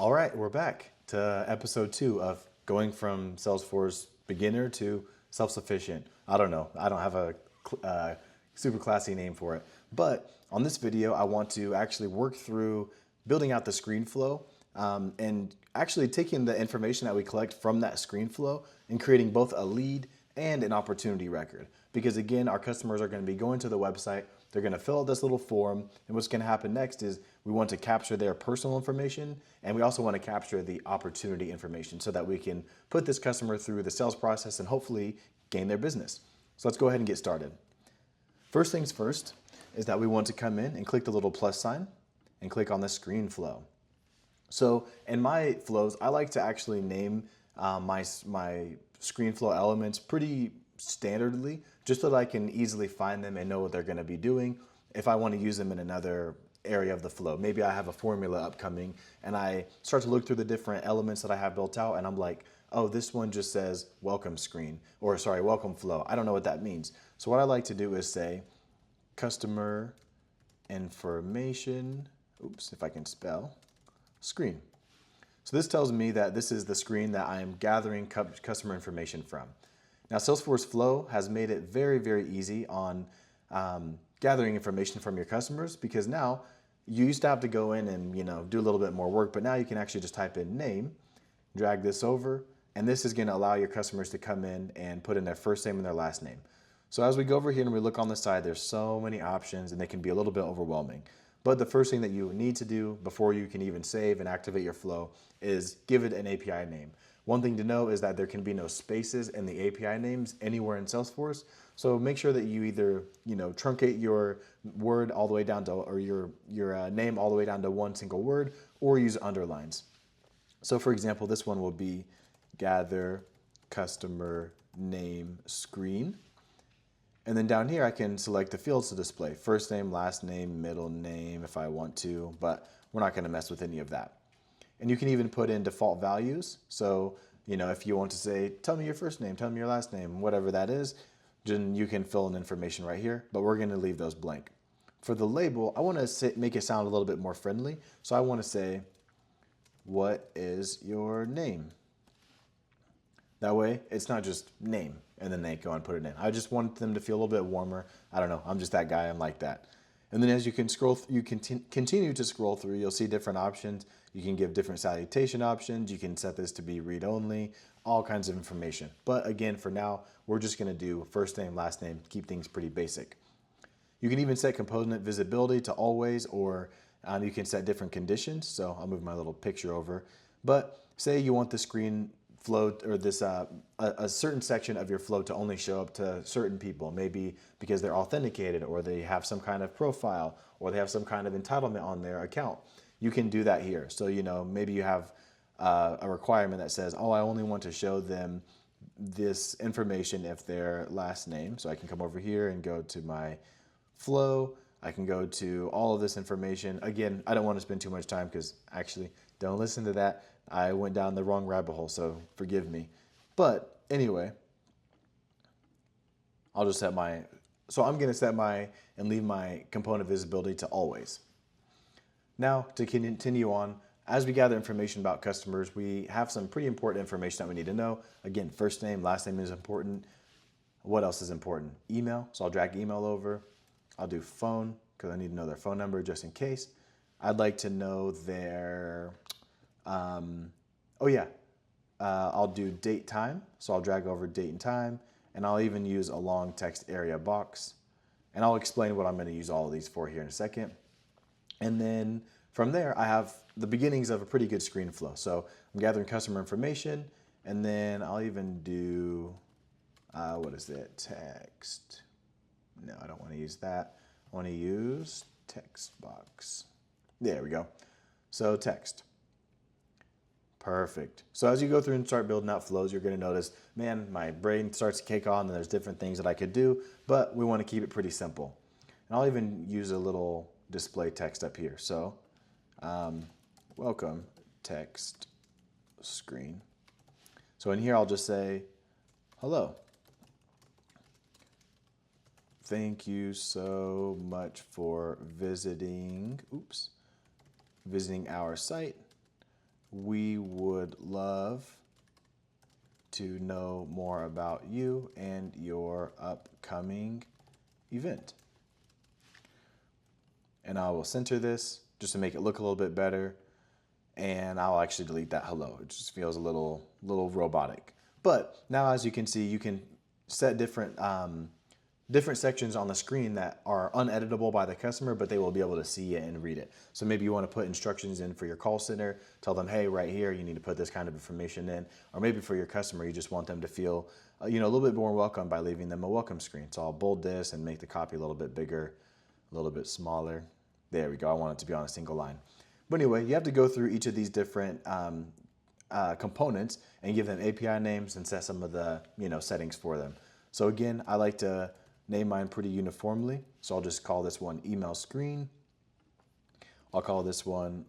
All right, we're back to episode 2 of going from Salesforce beginner to self-sufficient. I don't know. I don't have a super classy name for it. But on this video, I want to actually work through building out the screen flow and actually taking the information that we collect from that screen flow and creating both a lead and an opportunity record. Because again, our customers are going to be going to the website, they're going to fill out this little form, and what's going to happen next is we want to capture their personal information, and we also want to capture the opportunity information so that we can put this customer through the sales process and hopefully gain their business. So let's go ahead and get started. First things first is that we want to come in and click the little plus sign and click on the screen flow. So in my flows, I like to actually name my screen flow elements pretty standardly, just so that I can easily find them and know what they're going to be doing if I want to use them in another area of the flow. Maybe I have a formula upcoming and I start to look through the different elements that I have built out and I'm like, oh, this one just says welcome screen, or sorry, welcome flow. I don't know what that means. So what I like to do is say customer information, oops, if I can spell, screen. So this tells me that this is the screen that I am gathering customer information from. Now, Salesforce Flow has made it very, very easy on gathering information from your customers, because now you used to have to go in and do a little bit more work, but now you can actually just type in name, drag this over, and this is going to allow your customers to come in and put in their first name and their last name. So as we go over here and we look on the side, there's so many options and they can be a little bit overwhelming. But the first thing that you need to do before you can even save and activate your flow is give it an API name. One thing to know is that there can be no spaces in the API names anywhere in Salesforce. So make sure that you either truncate your word all the way down to, or your name all the way down to one single word, or use underlines. So for example, this one will be gather customer name screen. And then down here, I can select the fields to display: first name, last name, middle name if I want to, but we're not going to mess with any of that. And you can even put in default values. So, if you want to say, tell me your first name, tell me your last name, whatever that is, then you can fill in information right here, but we're going to leave those blank. For the label, I want to make it sound a little bit more friendly. So I want to say, what is your name? That way, it's not just name, and then they go and put it in. I just want them to feel a little bit warmer. I don't know, I'm just that guy, I'm like that. And then as you can scroll, you can continue to scroll through, you'll see different options. You can give different salutation options. You can set this to be read only, all kinds of information. But again, for now, we're just gonna do first name, last name, keep things pretty basic. You can even set component visibility to always, or you can set different conditions. So I'll move my little picture over. But say you want the screen flow, or this a certain section of your flow to only show up to certain people, maybe because they're authenticated, or they have some kind of profile, or they have some kind of entitlement on their account. You can do that here. So maybe you have a requirement that says, oh, I only want to show them this information if their last name. So I can come over here and go to my flow. I can go to all of this information. Again, I don't want to spend too much time, because actually, don't listen to that. I went down the wrong rabbit hole, so forgive me. But anyway, I'll just set so I'm going to set and leave my component visibility to always. Now, to continue on, as we gather information about customers, we have some pretty important information that we need to know. Again, first name, last name is important. What else is important? Email, so I'll drag email over. I'll do phone, because I need to know their phone number just in case. I'd like to know their, I'll do date time. So I'll drag over date and time, and I'll even use a long text area box. And I'll explain what I'm going to use all of these for here in a second. And then from there, I have the beginnings of a pretty good screen flow. So I'm gathering customer information, and then I'll even do, what is it? Text. No, I don't want to use that. I want to use text box. There we go. So text. Perfect. So as you go through and start building out flows, you're going to notice, man, my brain starts to kick on and there's different things that I could do, but we want to keep it pretty simple. And I'll even use a little display text up here. So welcome text screen. So in here, I'll just say, hello. Thank you so much for visiting our site. we would love to know more about you and your upcoming event. And I will center this just to make it look a little bit better. And I'll actually delete that hello. It just feels a little robotic. But now, as you can see, you can set different sections on the screen that are uneditable by the customer, but they will be able to see it and read it. So maybe you want to put instructions in for your call center, tell them, hey, right here, you need to put this kind of information in. Or maybe for your customer, you just want them to feel a little bit more welcome by leaving them a welcome screen. So I'll bold this and make the copy a little bit bigger, a little bit smaller. There we go. I want it to be on a single line. But anyway, you have to go through each of these different components and give them API names and set some of the settings for them. So again, I like to name mine pretty uniformly. So I'll just call this one email screen. I'll call this one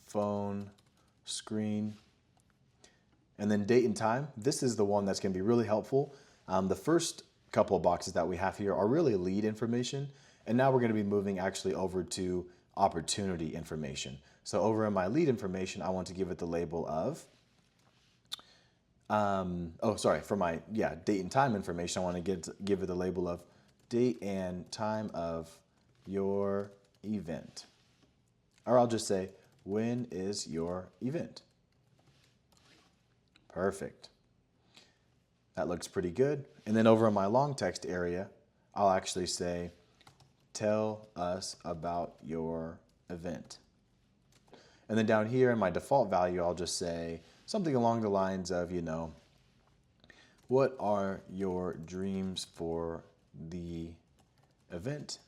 phone screen. And then date and time. This is the one that's going to be really helpful. The first couple of boxes that we have here are really lead information. And now we're going to be moving actually over to opportunity information. So over in my lead information, I want to give it the label of, for my date and time information, I want to give it the label of date and time of your event. Or I'll just say, when is your event? Perfect. That looks pretty good. And then over in my long text area, I'll actually say, tell us about your event. And then down here in my default value, I'll just say something along the lines of, what are your dreams for the event?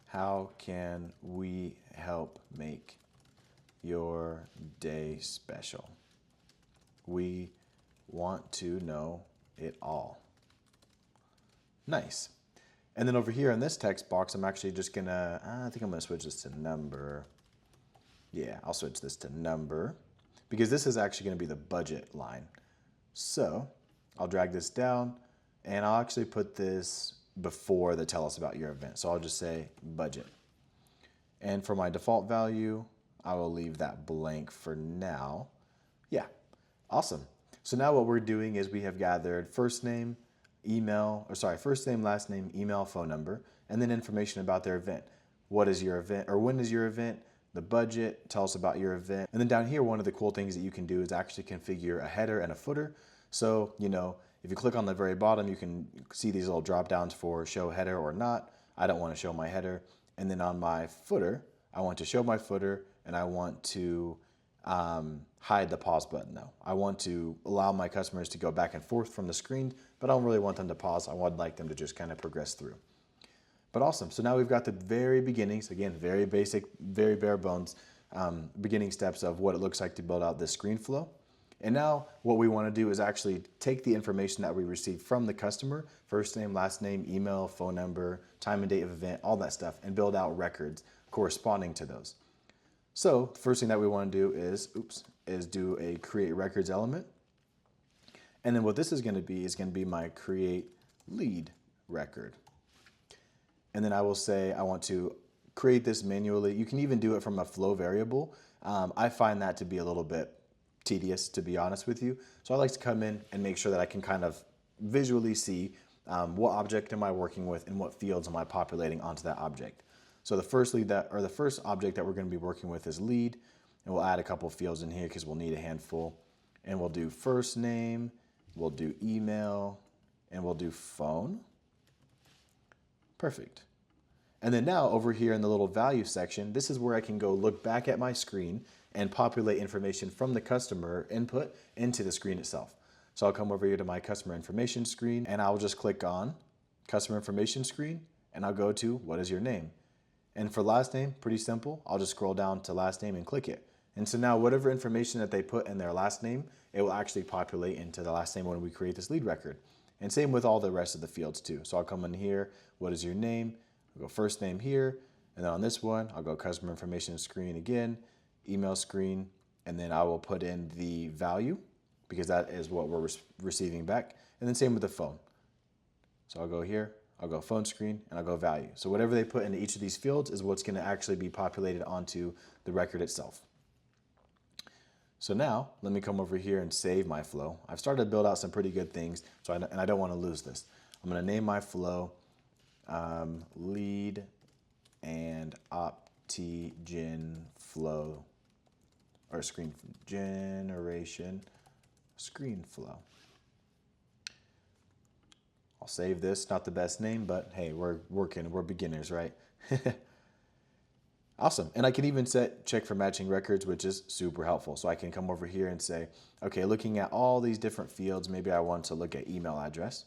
How can we help make your day special? We want to know it all. Nice. And then over here in this text box, I'm actually just gonna, I think I'm gonna switch this to number. Yeah, I'll switch this to number because this is actually gonna be the budget line. So I'll drag this down and I'll actually put this before the tell us about your event. So I'll just say budget. And for my default value, I will leave that blank for now. Yeah, awesome. So now what we're doing is we have gathered first name, first name, last name, email, phone number, and then information about their event. What is your event, or when is your event? The budget, tell us about your event. And then down here, one of the cool things that you can do is actually configure a header and a footer. So, if you click on the very bottom, you can see these little drop downs for show header or not. I don't want to show my header. And then on my footer, I want to show my footer and I want to hide the pause button though. I want to allow my customers to go back and forth from the screen, but I don't really want them to pause. I would like them to just kind of progress through. But awesome. So now we've got the very beginnings, again, very basic, very bare bones, beginning steps of what it looks like to build out this screen flow. And now what we want to do is actually take the information that we received from the customer, first name, last name, email, phone number, time and date of event, all that stuff, and build out records corresponding to those. So the first thing that we want to do is do a create records element. And then what this is going to be my create lead record. And then I will say I want to create this manually. You can even do it from a flow variable. I find that to be a little bit tedious, to be honest with you. So I like to come in and make sure that I can kind of visually see what object am I working with and what fields am I populating onto that object. So the first object that we're going to be working with is lead, and we'll add a couple fields in here because we'll need a handful. And we'll do first name, we'll do email, and we'll do phone. Perfect. And then now over here in the little value section, this is where I can go look back at my screen and populate information from the customer input into the screen itself. So I'll come over here to my customer information screen and I'll just click on customer information screen and I'll go to what is your name? And for last name, pretty simple. I'll just scroll down to last name and click it. And so now whatever information that they put in their last name, it will actually populate into the last name when we create this lead record. And same with all the rest of the fields too. So I'll come in here, what is your name? I'll go first name here. And then on this one, I'll go customer information screen again, email screen, and then I will put in the value because that is what we're receiving back. And then same with the phone. So I'll go here, I'll go phone screen, and I'll go value. So whatever they put into each of these fields is what's going to actually be populated onto the record itself. So now let me come over here and save my flow. I've started to build out some pretty good things, and I don't want to lose this. I'm going to name my flow lead and optigen flow, or screen generation screen flow. I'll save this. Not the best name, but hey, we're beginners, right? Awesome. And I can even check for matching records, which is super helpful. So I can come over here and say, okay, looking at all these different fields, maybe I want to look at email address.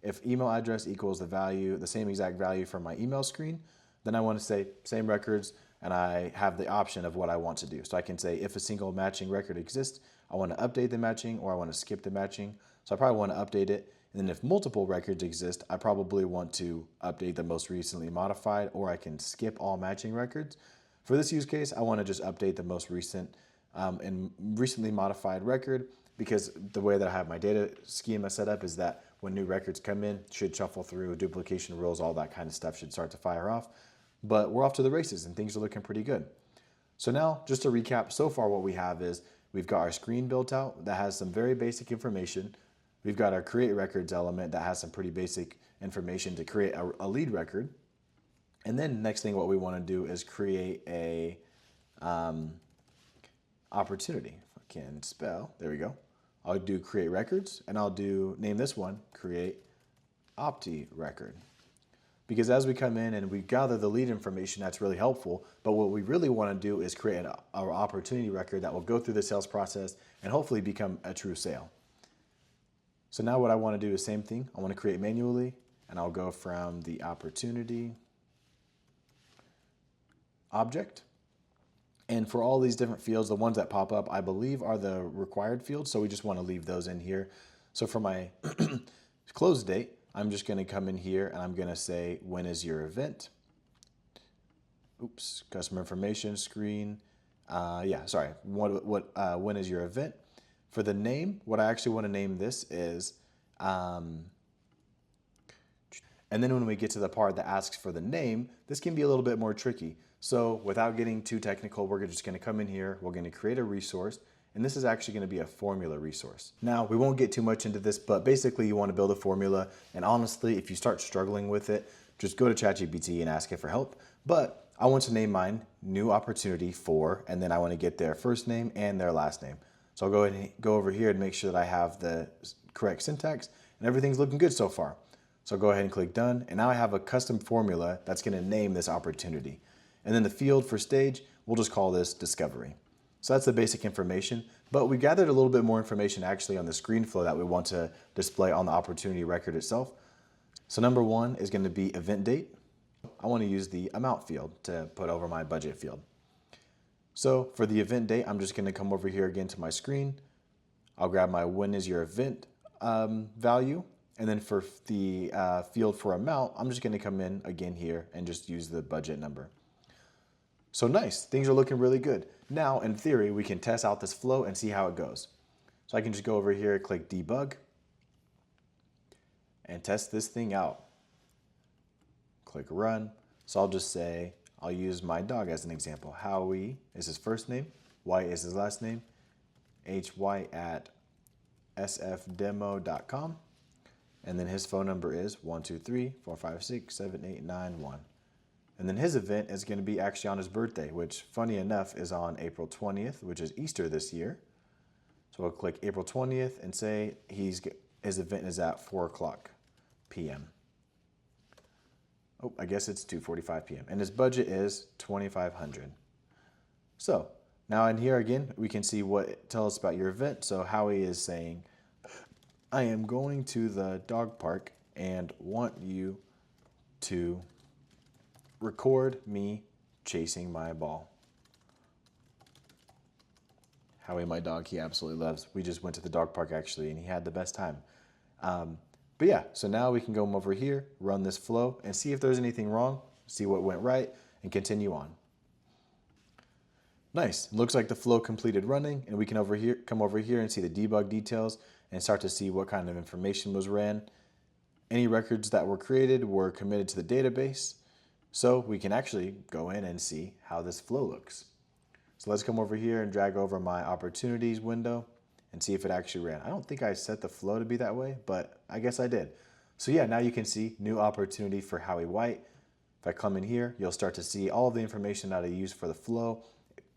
If email address equals the same exact value from my email screen, then I want to say same records, and I have the option of what I want to do. So I can say if a single matching record exists, I want to update the matching or I want to skip the matching. So I probably want to update it. And then if multiple records exist, I probably want to update the most recently modified, or I can skip all matching records. For this use case, I want to just update the most recent and recently modified record, because the way that I have my data schema set up is that when new records come in, should shuffle through, duplication rules, all that kind of stuff should start to fire off. But we're off to the races and things are looking pretty good. So now, just to recap, so far what we have is we've got our screen built out that has some very basic information. We've got our create records element that has some pretty basic information to create a lead record. And then next thing what we want to do is create a opportunity. If I can spell, there we go. I'll do create records, and I'll name this one create opti record. Because as we come in and we gather the lead information, that's really helpful. But what we really want to do is create our opportunity record that will go through the sales process and hopefully become a true sale. So now what I want to do is same thing. I want to create manually, and I'll go from the opportunity object. And for all these different fields, the ones that pop up, I believe are the required fields. So we just want to leave those in here. So for my close date, I'm just going to come in here and I'm going to say, when is your event? Oops, customer information screen. When is your event? For the name, what I actually want to name this is, and then when we get to the part that asks for the name, this can be a little bit more tricky. So without getting too technical, we're just going to come in here, we're going to create a resource, and this is actually going to be a formula resource. Now, we won't get too much into this, but basically you want to build a formula, and honestly, if you start struggling with it, just go to ChatGPT and ask it for help. But I want to name mine new opportunity for, and then I want to get their first name and their last name. So I'll go ahead and go over here and make sure that I have the correct syntax, and everything's looking good so far. So I'll go ahead and click done, and now I have a custom formula that's going to name this opportunity. And then the field for stage, we'll just call this discovery. So that's the basic information, but we gathered a little bit more information actually on the screen flow that we want to display on the opportunity record itself. So number one is going to be event date. I want to use the amount field to put over my budget field. So for the event date, I'm just going to come over here again to my screen. I'll grab my when is your event value. And then for the field for amount, I'm just going to come in again here and just use the budget number. So nice, things are looking really good. Now, in theory, we can test out this flow and see how it goes. So I can just go over here, click debug, and test this thing out. Click run. So I'll just say, I'll use my dog as an example. Howie is his first name, White is his last name, hwhite@sfdemo.com, and then his phone number is 123-456-7891. And then his event is going to be actually on his birthday, which funny enough is on April 20th, which is Easter this year. So we'll click April 20th and say his event is at 4:00 p.m. Oh, I guess it's 2:45 p.m. And his budget is $2,500. So now in here again, we can see tell us about your event. So Howie is saying, I am going to the dog park and want you to record me chasing my ball. Howie, my dog, he absolutely loves. We just went to the dog park actually, and he had the best time. But yeah, so now we can go over here, run this flow, and see if there's anything wrong, see what went right, and continue on. Nice. Looks like the flow completed running, and we can come over here and see the debug details and start to see what kind of information was ran. Any records that were created were committed to the database. So we can actually go in and see how this flow looks. So let's come over here and drag over my opportunities window and see if it actually ran. I don't think I set the flow to be that way, but I guess I did. So yeah, now you can see new opportunity for Howie White. If I come in here, you'll start to see all of the information that I used for the flow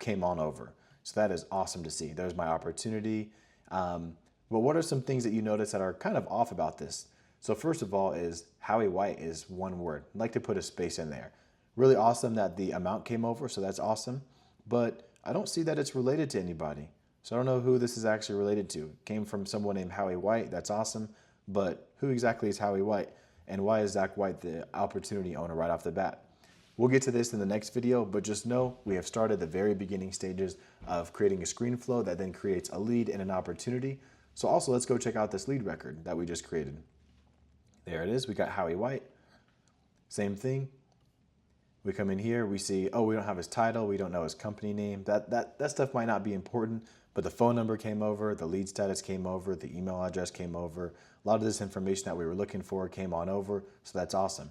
came on over. So that is awesome to see. There's my opportunity. But what are some things that you notice that are kind of off about this? So first of all is Howie White is one word. I'd like to put a space in there. Really awesome that the amount came over, so that's awesome. But I don't see that it's related to anybody. So I don't know who this is actually related to. It came from someone named Howie White, that's awesome. But who exactly is Howie White? And why is Zach White the opportunity owner right off the bat? We'll get to this in the next video, but just know we have started the very beginning stages of creating a screen flow that then creates a lead and an opportunity. So also let's go check out this lead record that we just created. There it is, we got Howie White. Same thing. We come in here, we see, oh, we don't have his title, we don't know his company name. That stuff might not be important, but the phone number came over, the lead status came over, the email address came over. A lot of this information that we were looking for came on over, so that's awesome.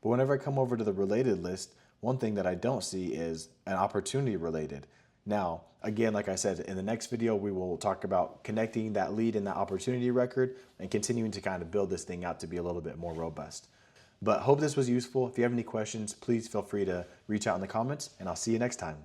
But whenever I come over to the related list, one thing that I don't see is an opportunity related. Now, again, like I said, in the next video, we will talk about connecting that lead and that opportunity record and continuing to kind of build this thing out to be a little bit more robust. But hope this was useful. If you have any questions, please feel free to reach out in the comments, and I'll see you next time.